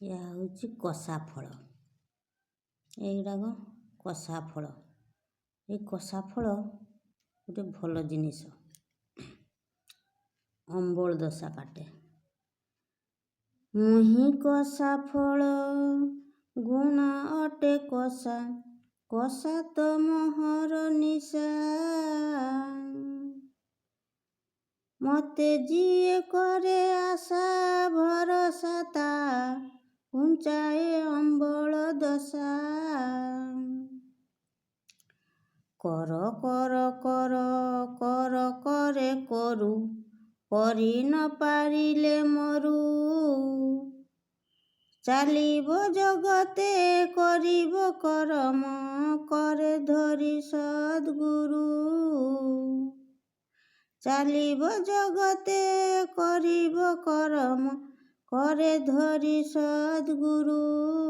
ଏହା ହେଉଛି କଷା ଫଳ। ଏଇଗୁଡ଼ାକ କଷା ଫଳ। ଏ କଷା ଫଳ ଗୋଟେ ଭଲ ଜିନିଷ। ଅମ୍ବଳ ଦଶା କାଟେ। ମୁହିଁ କଷା ଫଳ ଗୁଣ ଅଟେ କଷା, କଷା ତ ମୋହର ନିଶା। ମତେ ଯିଏ କରେ ଆଶା ଭରସା ତା ଘୁଞ୍ଚାଏ ଅମ୍ବଳ ଦଶା। କର କର କର କର କରେ କରୁ, କରି ନ ପାରିଲେ ମରୁ। ଚାଲିବ ଜଗତେ କରିବ କରମ, କରେ ଧରି ସଦ୍‌ଗୁରୁ। ଚାଲିବ ଜଗତେ କରିବ କରମ, କରେ ଧରି ସଦ୍‌ଗୁରୁ।